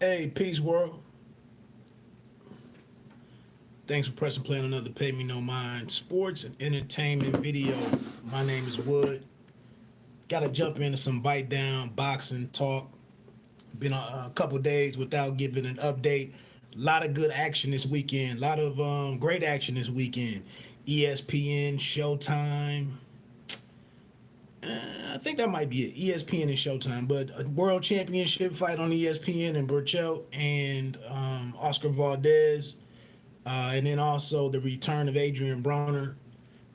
Hey, peace world. Thanks for pressing play on another Pay Me No Mind sports and entertainment video. My name is Wood. Got to jump into some bite down boxing talk. Been a couple days without giving an update. A lot of good action this weekend. A lot of great action this weekend. ESPN, Showtime. I think that might be it. ESPN and Showtime, but a world championship fight on ESPN and Burchell and Oscar Valdez. And then also the return of Adrien Broner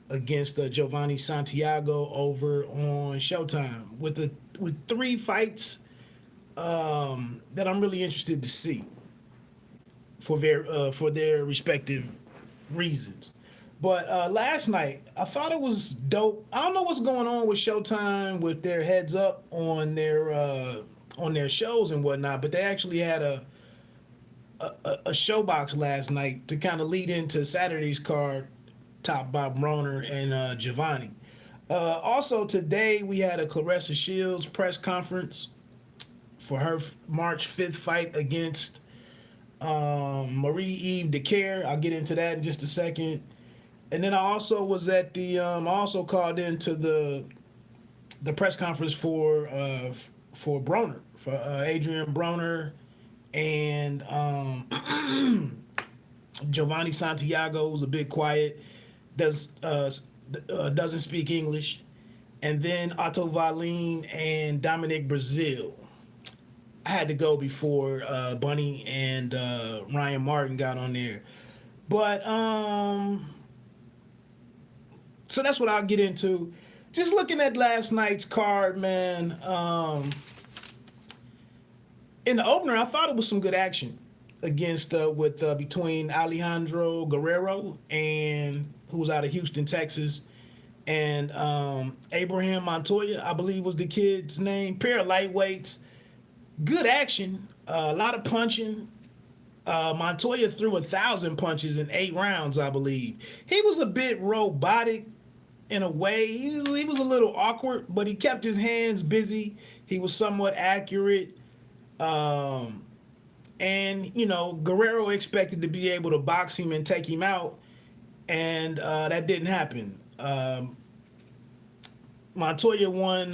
against Giovanni Santiago over on Showtime with three fights that I'm really interested to see for their respective reasons. But last night, I thought it was dope. I don't know what's going on with Showtime with their heads up on their shows and whatnot, but they actually had a ShoBox last night to kind of lead into Saturday's card, topped by Broner and Giovanni. Also today we had a Claressa Shields press conference for her March 5th fight against Marie-Eve Dicaire. I'll get into that in just a second. And then I also was at the I also called into the press conference for Broner, for Adrien Broner and Giovanni Santiago, who's a bit quiet, doesn't speak English, and then Otto Valin and Dominic Brazil. I had to go before Bunny and Ryan Martin got on there, but so that's what I'll get into. Just looking at last night's card, man. In the opener, I thought it was some good action against between Alejandro Guerrero and who's out of Houston, Texas, and Abraham Montoya, I believe was the kid's name. Pair of lightweights, good action, a lot of punching. Montoya threw 1,000 punches in 8 rounds, I believe. He was a bit robotic in a way. He was a little awkward, but he kept his hands busy. He was somewhat accurate. And, you know, Guerrero expected to be able to box him and take him out, and that didn't happen. Montoya won,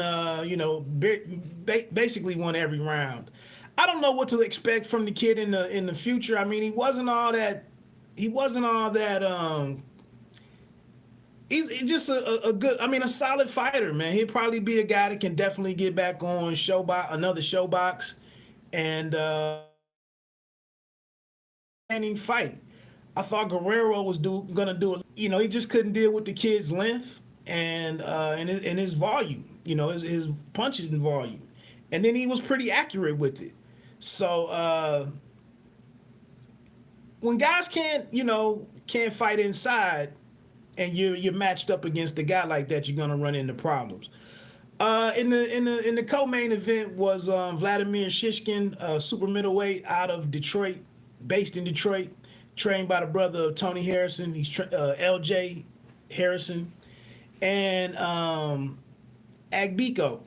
basically won every round. I don't know what to expect from the kid in the future. I mean, he wasn't all that. He's just a good. I mean, a solid fighter, man. He'll probably be a guy that can definitely get back on another ShoBox, and fight. I thought Guerrero was gonna do it. You know, he just couldn't deal with the kid's length and his volume. You know, his punches and volume, and then he was pretty accurate with it. So when guys can't fight inside, and you're matched up against a guy like that, you're gonna run into problems. In the co-main event was Vladimir Shishkin, super middleweight out of Detroit, based in Detroit, trained by the brother of Tony Harrison. He's LJ Harrison, and Agbiko.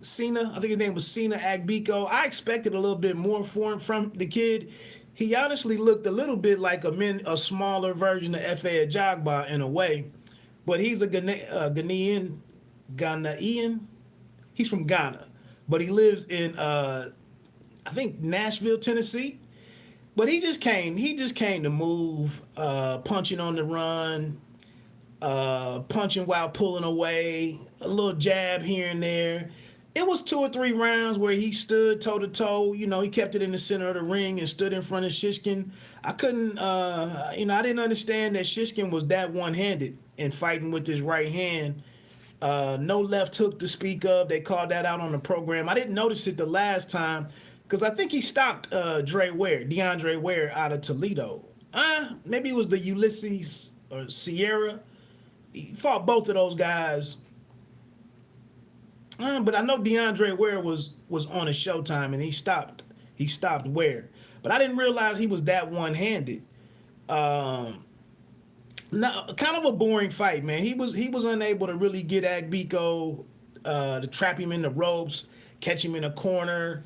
Cena, I think his name was Cena Agbiko. I expected a little bit more from the kid. He honestly looked a little bit like a smaller version of F.A. Ajagba in a way, but he's a Ghanaian. He's from Ghana, but he lives in I think Nashville, Tennessee. But he just came to move, punching on the run, punching while pulling away, a little jab here and there. It was 2 or 3 rounds where he stood toe to toe. You know, he kept it in the center of the ring and stood in front of Shishkin. I couldn't, I didn't understand that Shishkin was that one-handed in fighting with his right hand. No left hook to speak of. They called that out on the program. I didn't notice it the last time because I think he stopped DeAndre Ware out of Toledo. Maybe it was the Ulysses or Sierra. He fought both of those guys. But I know DeAndre Ware was on a Showtime and he stopped Ware. But I didn't realize he was that one-handed. No, kind of a boring fight, man. He was unable to really get Agbiko to trap him in the ropes, catch him in a corner.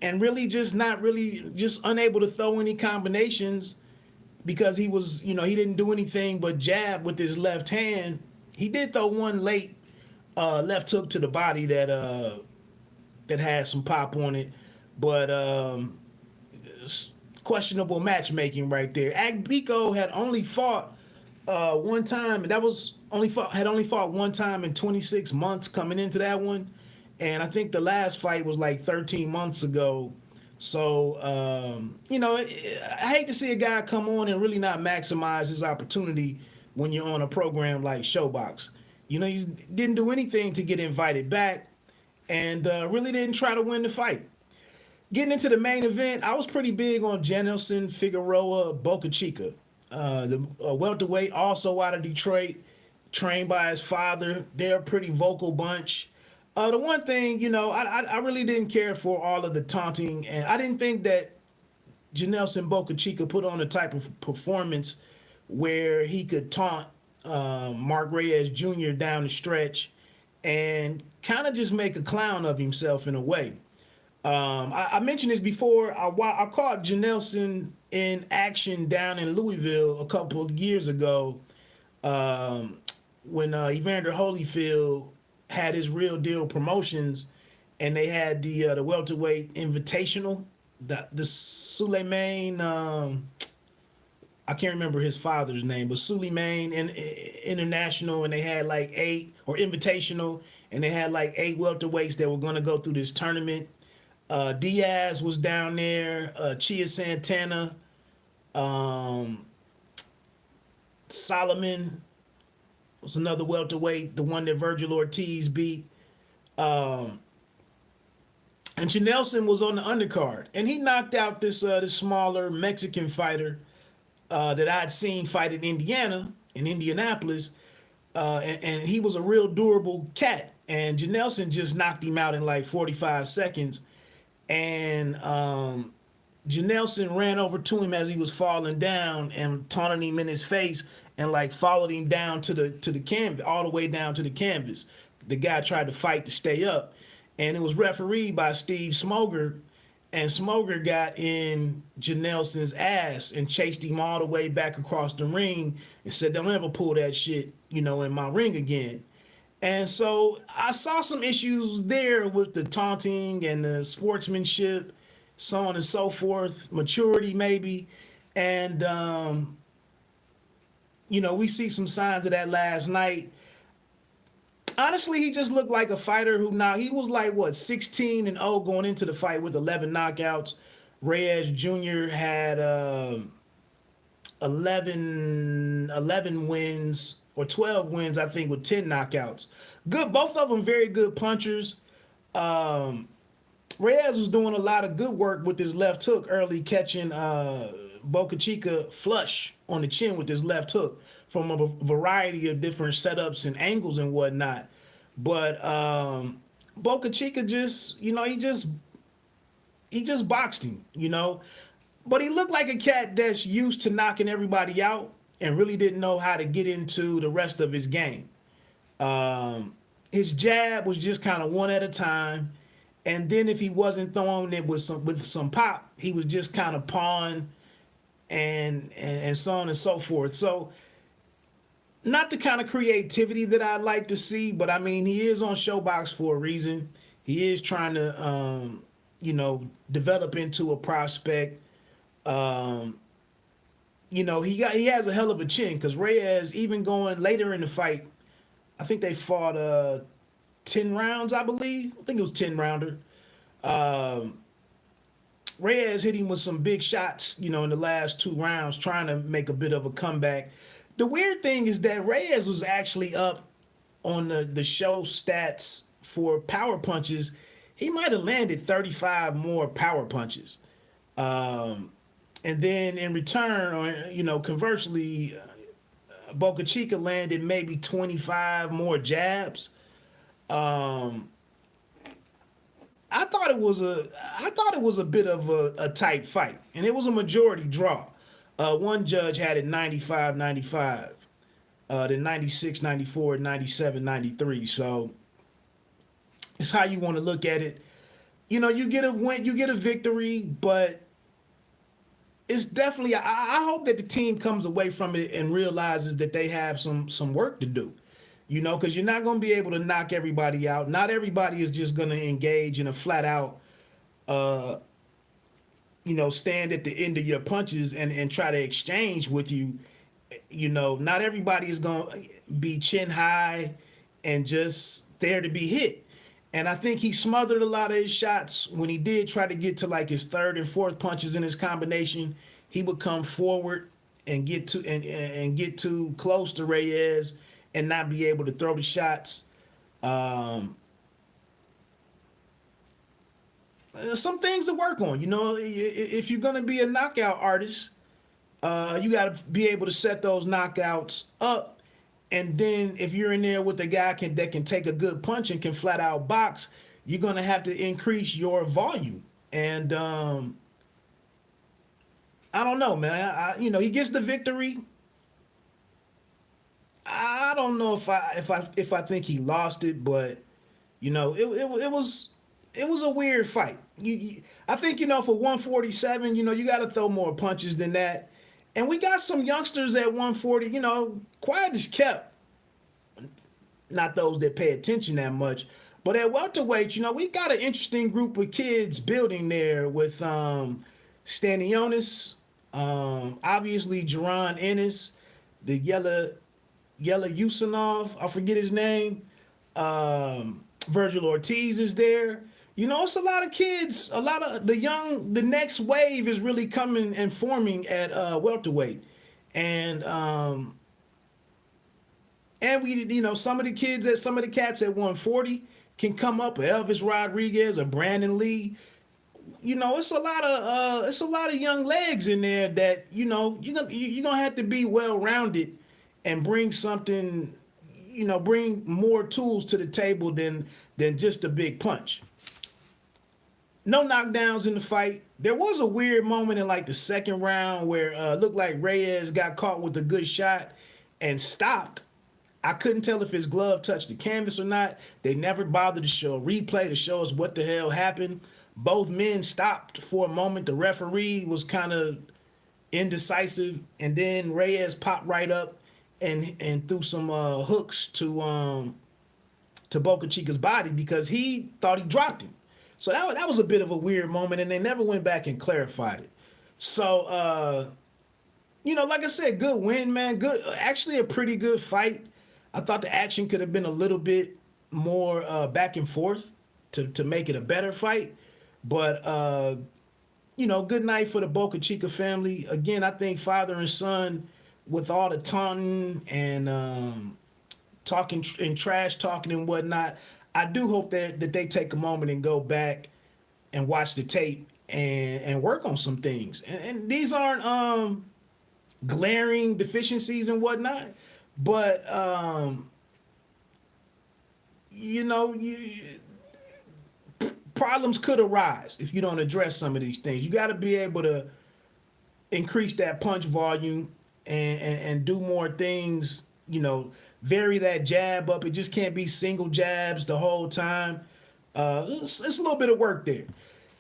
and really just just unable to throw any combinations because he was, you know, he didn't do anything but jab with his left hand. He did throw one late left hook to the body that had some pop on it, but questionable matchmaking right there. Agbico had only fought one time, and that was only fought one time in 26 months coming into that one, and I think the last fight was like 13 months ago. So you know, I hate to see a guy come on and really not maximize his opportunity when you're on a program like ShoBox. You know, he didn't do anything to get invited back, and really didn't try to win the fight. Getting into the main event, I was pretty big on Janelson, Figueroa, Bocachica. The welterweight, also out of Detroit, trained by his father. They're a pretty vocal bunch. The one thing, you know, I really didn't care for all of the taunting, and I didn't think that Janelson Bocachica put on a type of performance where he could taunt Mark Reyes Jr. down the stretch and kind of just make a clown of himself in a way. I mentioned this before. I caught Janelson in action down in Louisville a couple of years ago when Evander Holyfield had his Real Deal Promotions, and they had the welterweight invitational, the Suleiman, I can't remember his father's name, but Suleiman International, and they had like 8, or invitational, and they had like 8 welterweights that were going to go through this tournament. Diaz was down there, Chia Santana, Solomon was another welterweight, the one that Virgil Ortiz beat. And Janelson was on the undercard, and he knocked out this smaller Mexican fighter that I'd seen fight in Indianapolis, and he was a real durable cat. And Janelson just knocked him out in like 45 seconds. And Janelson ran over to him as he was falling down and taunted him in his face, and like followed him down to the canvas, all the way down to the canvas. The guy tried to fight to stay up, and it was refereed by Steve Smoger, and Smoger got in Janelson's ass and chased him all the way back across the ring and said, "Don't ever pull that shit, you know, in my ring again." And so I saw some issues there with the taunting and the sportsmanship, so on and so forth, maturity maybe. And, you know, we see some signs of that last night. Honestly, he just looked like a fighter who he was like, what, 16-0 going into the fight with 11 knockouts. Reyes Jr. had 11 wins, or 12 wins, I think, with 10 knockouts. Good, both of them very good punchers. Reyes was doing a lot of good work with his left hook early, catching Bocachica flush on the chin with his left hook from a variety of different setups and angles and whatnot. But Bocachica just, you know, he just boxed him, you know. But he looked like a cat that's used to knocking everybody out and really didn't know how to get into the rest of his game. His jab was just kind of one at a time, and then if he wasn't throwing it with some pop, he was just kind of pawing and so on and so forth. So not the kind of creativity that I'd like to see, but I mean, he is on ShoBox for a reason. He is trying to you know, develop into a prospect. You know, he has a hell of a chin, because Reyes, even going later in the fight, I think they fought 10 rounds, I believe. I think it was 10-rounder. Reyes hit him with some big shots, you know, in the last 2 rounds, trying to make a bit of a comeback. The weird thing is that Reyes was actually up on the show stats for power punches. He might have landed 35 more power punches. And then in return, or, you know, conversely, Bocachica landed maybe 25 more jabs. I thought it was a bit of a tight fight, and it was a majority draw. One judge had it 95-95, then 96-94, 97-93. So it's how you want to look at it. you get a win, you get a victory, but it's definitely. I hope that the team comes away from it and realizes that they have some work to do. Because you're not going to be able to knock everybody out. Not everybody is just going to engage in a flat out, stand at the end of your punches and try to exchange with you. Not everybody is going to be chin high and just there to be hit. And I think he smothered a lot of his shots when he did try to get to like his third and fourth punches in his combination. He would come forward and get to and get too close to Reyes and not be able to throw the shots. Some things to work on. If you're going to be a knockout artist, you got to be able to set those knockouts up. And then if you're in there with a guy that can take a good punch and can flat out box, you're going to have to increase your volume. And I don't know, man. He gets the victory. I don't know if I think he lost it, but it was a weird fight. I think for 147, you got to throw more punches than that. And we got some youngsters at 140, quiet as kept. Not those that pay attention that much. But at welterweight, we've got an interesting group of kids building there with Stanionis, obviously Jaron Ennis, the Yella Yusanov, I forget his name. Virgil Ortiz is there. It's a lot of kids. A lot of the next wave is really coming and forming at welterweight. And we, some of the cats at 140 can come up. Elvis Rodriguez or Brandon Lee. It's a lot of young legs in there that you're gonna have to be well rounded and bring something, bring more tools to the table than just a big punch. No knockdowns in the fight. There was a weird moment in like the second round where it looked like Reyes got caught with a good shot and stopped. I couldn't tell if his glove touched the canvas or not. They never bothered to show a replay to show us what the hell happened. Both men stopped for a moment. The referee was kind of indecisive, and then Reyes popped right up and threw some hooks to Bocachica's body because he thought he dropped him. So that was a bit of a weird moment, and they never went back and clarified it. So, like I said, good win, man. Good, actually a pretty good fight. I thought the action could have been a little bit more back and forth to make it a better fight. But, good night for the Bocachica family. Again, I think father and son, with all the taunting and talking and trash talking and whatnot, I do hope that they take a moment and go back and watch the tape and work on some things. And these aren't glaring deficiencies and whatnot, but problems could arise if you don't address some of these things. You got to be able to increase that punch volume and do more things, vary that jab up. It just can't be single jabs the whole time. It's a little bit of work there.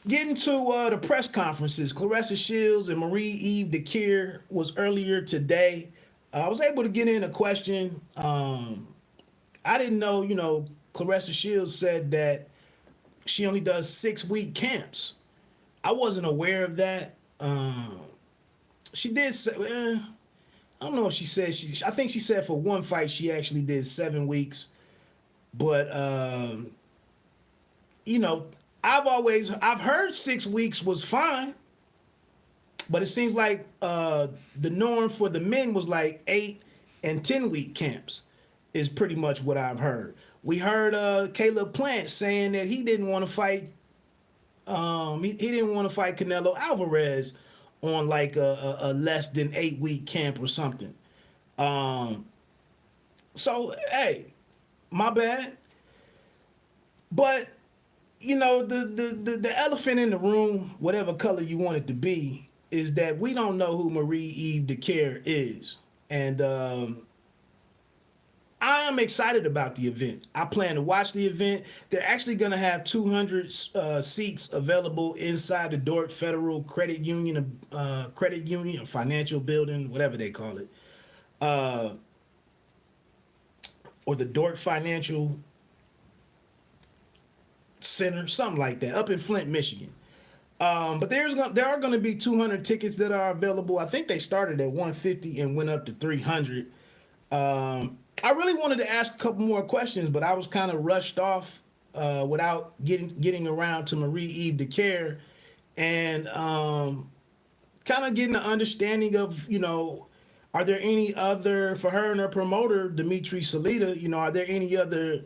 Getting to the press conferences, Claressa Shields and Marie-Eve Dicaire was earlier today. I was able to get in a question. I didn't know, Claressa Shields said that she only does 6-week camps. I wasn't aware of that. She did say, I don't know if she said I think she said for one fight she actually did 7 weeks. But I've heard 6 weeks was fine. But it seems like the norm for the men was like 8 and 10-week camps is pretty much what I've heard. We heard Caleb Plant saying that he didn't want to fight he didn't want to fight Canelo Alvarez on like a less than 8-week camp or something. So, hey, my bad. But, the elephant in the room, whatever color you want it to be, is that we don't know who Marie-Eve Dicaire is. And I am excited about the event. I plan to watch the event. They're actually going to have 200 seats available inside the Dordt Federal Credit Union, or financial building, whatever they call it, or the Dordt Financial Center, something like that, up in Flint, Michigan. But there are going to be 200 tickets that are available. I think they started at 150 and went up to 300. I really wanted to ask a couple more questions, but I was kind of rushed off without getting around to Marie-Eve Dicaire and kind of getting an understanding of, are there any other, for her and her promoter, Dimitri Salita, are there any other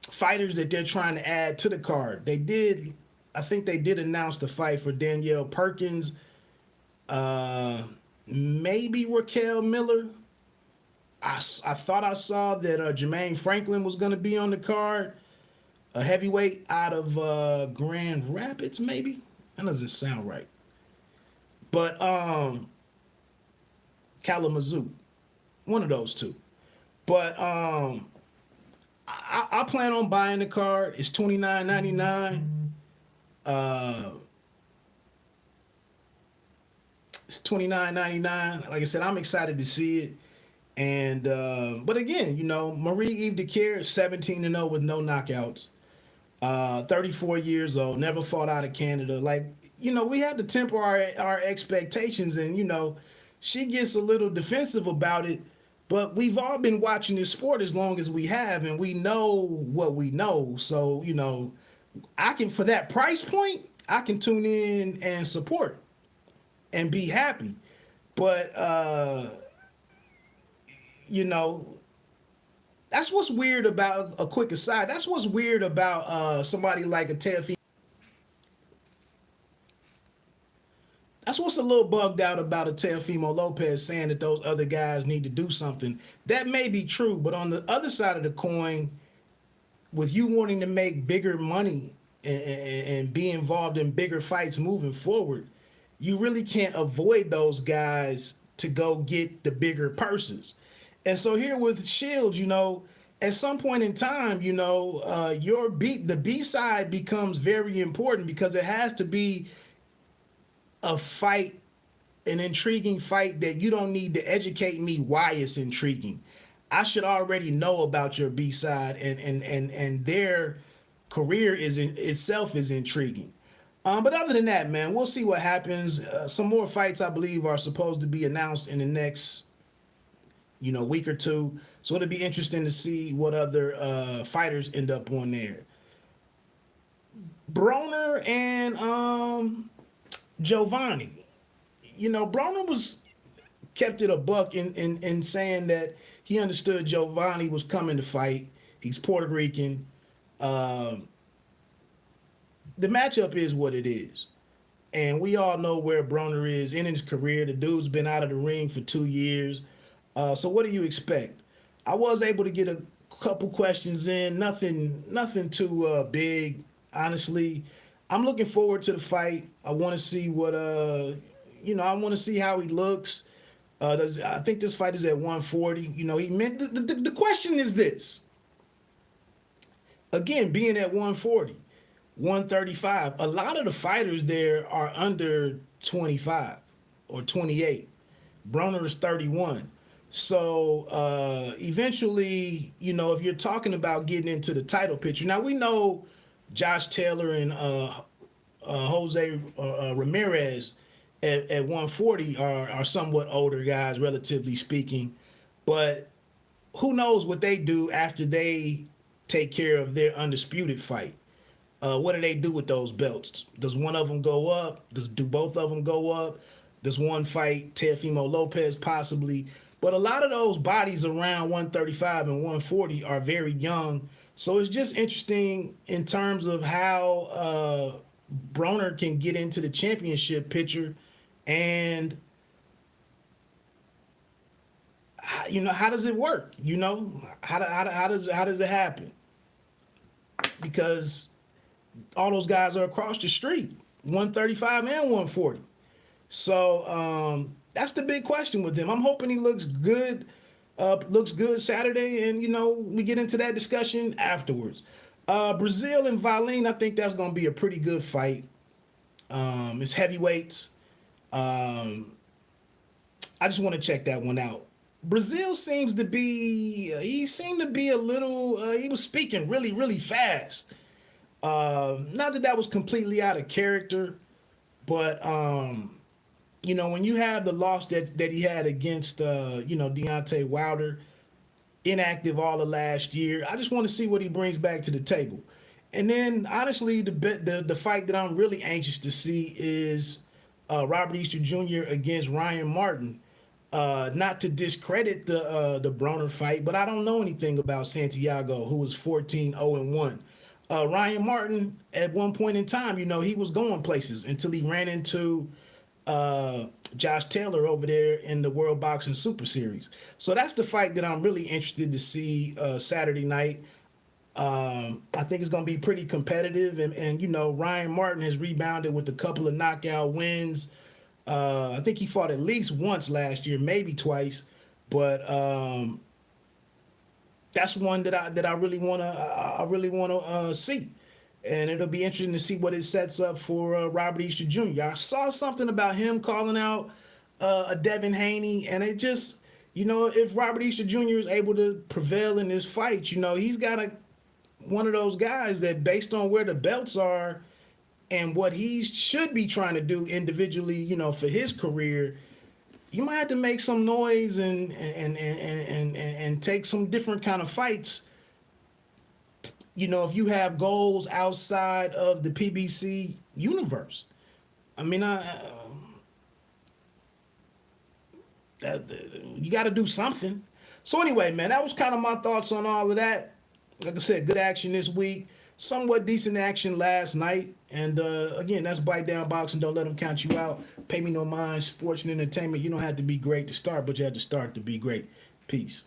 fighters that they're trying to add to the card? I think they did announce the fight for Danielle Perkins, maybe Raquel Miller. I thought I saw that Jermaine Franklin was going to be on the card, a heavyweight out of Grand Rapids, maybe. That doesn't sound right. But Kalamazoo, one of those two. But I plan on buying the card. It's $29.99. It's $29.99. Like I said, I'm excited to see it. And but again, Marie-Eve Dicaire is 17-0 with no knockouts. 34 years old, never fought out of Canada. Like, we have to temper our expectations, and she gets a little defensive about it. But we've all been watching this sport as long as we have, and we know what we know. So, for that price point, I can tune in and support and be happy. But that's what's weird about, a quick aside, that's what's weird about somebody like a Teofimo. That's what's a little bugged out about a Teofimo Lopez saying that those other guys need to do something. That may be true, but on the other side of the coin, with you wanting to make bigger money and be involved in bigger fights moving forward, you really can't avoid those guys to go get the bigger purses. And so here with Shields, at some point in time, the B side becomes very important, because it has to be a fight, an intriguing fight that you don't need to educate me why it's intriguing. I should already know about your B side, and their career itself is intriguing. But other than that, man, we'll see what happens. Some more fights, I believe, are supposed to be announced in the next week or two. So it'll be interesting to see what other fighters end up on there. Broner and Giovanni. Broner kept it a buck in saying that he understood Giovanni was coming to fight. He's Puerto Rican. The matchup is what it is. And we all know where Broner is in his career. The dude's been out of the ring for 2 years. So what do you expect? I was able to get a couple questions in. Nothing too big, honestly. I'm looking forward to the fight. I want to see what I want to see how he looks. I think this fight is at 140. The question is this. Again, being at 140, 135, a lot of the fighters there are under 25 or 28. Broner is 31. So eventually, if you're talking about getting into the title picture, now we know Josh Taylor and Jose Ramirez at 140 are somewhat older guys, relatively speaking. But who knows what they do after they take care of their undisputed fight. What do they do with those belts? Does one of them go up? Do both of them go up? Does one fight Teofimo Lopez possibly? But a lot of those bodies around 135 and 140 are very young. So it's just interesting in terms of how Broner can get into the championship picture, and how does it work? How does it happen? Because all those guys are across the street, 135 and 140. So that's the big question with him. I'm hoping he looks good. looks good Saturday, and we get into that discussion afterwards. Brazil and Valine, I think that's going to be a pretty good fight. It's heavyweights. I just want to check that one out. Brazil seemed to be a little, he was speaking really, really fast. Not that was completely out of character, but, when you have the loss that he had against, Deontay Wilder, inactive all of last year, I just want to see what he brings back to the table. And then, honestly, the fight that I'm really anxious to see is Robert Easter Jr. against Ryan Martin. Not to discredit the Broner fight, but I don't know anything about Santiago, who was 14-0-1. Ryan Martin, at one point in time, he was going places until he ran into Josh Taylor over there in the World Boxing Super Series. So that's the fight that I'm really interested to see Saturday night. I think it's going to be pretty competitive, and Ryan Martin has rebounded with a couple of knockout wins. I think he fought at least once last year, maybe twice, but that's one that I really want to see, and it'll be interesting to see what it sets up for Robert Easter Jr. I saw something about him calling out a Devin Haney, and it just, if Robert Easter Jr. is able to prevail in this fight, he's got one of those guys that, based on where the belts are and what he should be trying to do individually, for his career, you might have to make some noise and take some different kind of fights. If you have goals outside of the PBC universe, I mean, you got to do something. So anyway, man, that was kind of my thoughts on all of that. Like I said, good action this week. Somewhat decent action last night. And again, that's Bite Down Boxing. Don't let them count you out. Pay me no mind. Sports and entertainment. You don't have to be great to start, but you have to start to be great. Peace.